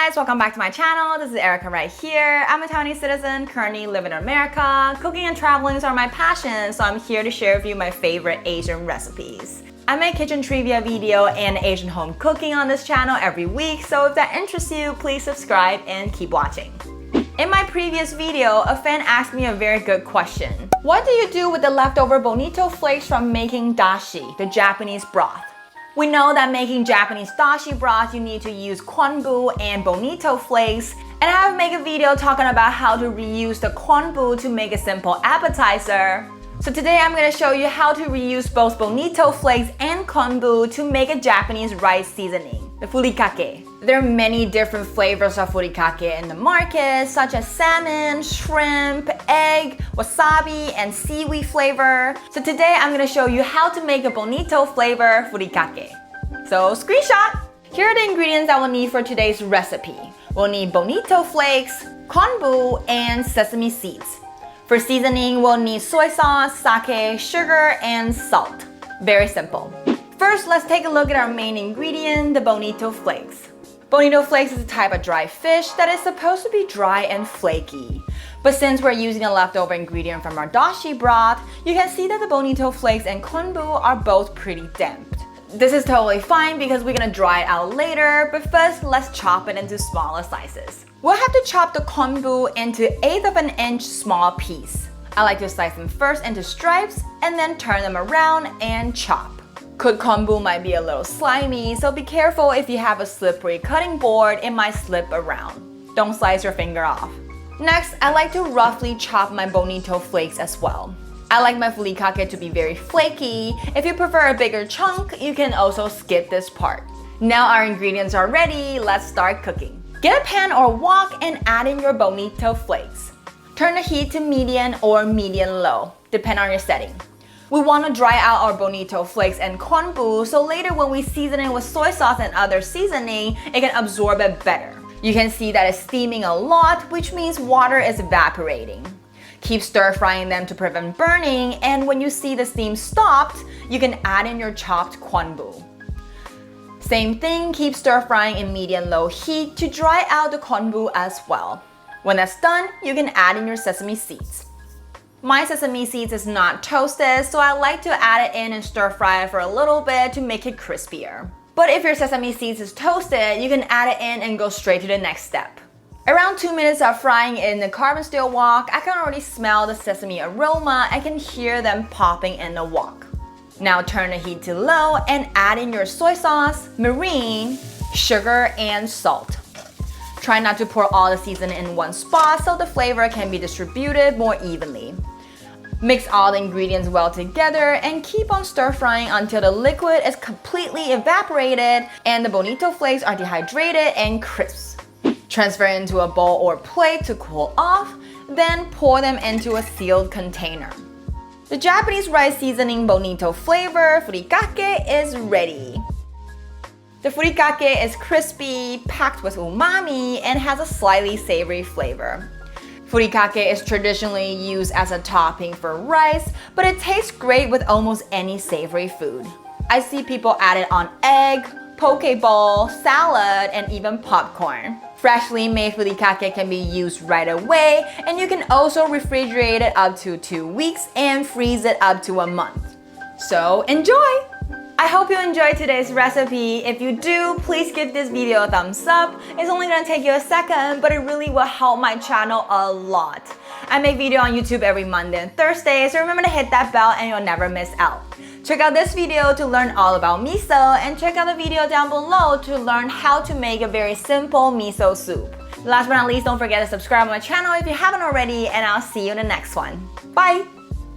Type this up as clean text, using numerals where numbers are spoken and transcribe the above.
guys, welcome back to my channel. This is Erica right here. I'm a Taiwanese citizen, currently living in America. Cooking and traveling are my passion, so I'm here to share with you my favorite Asian recipes. I make kitchen trivia video and Asian home cooking on this channel every week, so if that interests you, please subscribe and keep watching. In my previous video, a fan asked me a very good question. What do you do with the leftover bonito flakes from making dashi, the Japanese broth? We know that making Japanese dashi broth, you need to use KOMBU and bonito flakes, and I have made a video talking about how to reuse the KOMBU to make a simple appetizer. So today I'm going to show you how to reuse both bonito flakes and KOMBU to make a Japanese rice seasoning, the furikake. There are many different flavors of furikake in the market, such as salmon, shrimp, egg, wasabi, and seaweed flavor. So today I'm going to show you how to make a bonito flavor furikake. So screenshot! Here are the ingredients that we'll need for today's recipe. We'll need bonito flakes, KOMBU, and sesame seeds. For seasoning, we'll need soy sauce, sake, sugar, and salt. Very simple. First, let's take a look at our main ingredient, the bonito flakes. Bonito flakes is a type of dry fish that is supposed to be dry and flaky. But since we're using a leftover ingredient from our dashi broth, you can see that the bonito flakes and KOMBU are both pretty damped. This is totally fine because we're gonna dry it out later, but first let's chop it into smaller slices. We'll have to chop the KOMBU into 1/8 of an inch small piece. I like to slice them first into stripes and then turn them around and chop. Cooked KOMBU might be a little slimy, so be careful if you have a slippery cutting board, it might slip around. Don't slice your finger off. Next, I like to roughly chop my bonito flakes as well. I like my furikake to be very flaky. If you prefer a bigger chunk, you can also skip this part. Now our ingredients are ready, let's start cooking. Get a pan or wok and add in your bonito flakes. Turn the heat to medium or medium-low, depending on your setting. We want to dry out our bonito flakes and KOMBU, so later when we season it with soy sauce and other seasoning, it can absorb it better. You can see that it's steaming a lot, which means water is evaporating. Keep stir-frying them to prevent burning, and when you see the steam stopped, you can add in your chopped KOMBU. Same thing, keep stir-frying in medium-low heat to dry out the KOMBU as well. When that's done, you can add in your sesame seeds. My sesame seeds is not toasted, so I like to add it in and stir fry it for a little bit to make it crispier. But if your sesame seeds is toasted, you can add it in and go straight to the next step. Around 2 minutes of frying in the carbon steel wok, I can already smell the sesame aroma. I can hear them popping in the wok. Now turn the heat to low and add in your soy sauce, marine, sugar, and salt. Try not to pour all the seasoning in one spot so the flavor can be distributed more evenly. Mix all the ingredients well together and keep on stir frying until the liquid is completely evaporated and the bonito flakes are dehydrated and crisp. Transfer into a bowl or plate to cool off, then pour them into a sealed container. The Japanese rice seasoning bonito flavor furikake is ready. The furikake is crispy, packed with umami, and has a slightly savory flavor. Furikake is traditionally used as a topping for rice, but it tastes great with almost any savory food. I see people add it on egg, poke bowl, salad, and even popcorn. Freshly made furikake can be used right away, and you can also refrigerate it up to 2 weeks and freeze it up to a month. So enjoy! I hope you enjoyed today's recipe. If you do, please give this video a thumbs up. It's only gonna take you a second, but it really will help my channel a lot. I make video on YouTube every Monday and Thursday, so remember to hit that bell and you'll never miss out. Check out this video to learn all about miso, and check out the video down below to learn how to make a very simple miso soup. Last but not least, don't forget to subscribe to my channel if you haven't already, and I'll see you in the next one. Bye!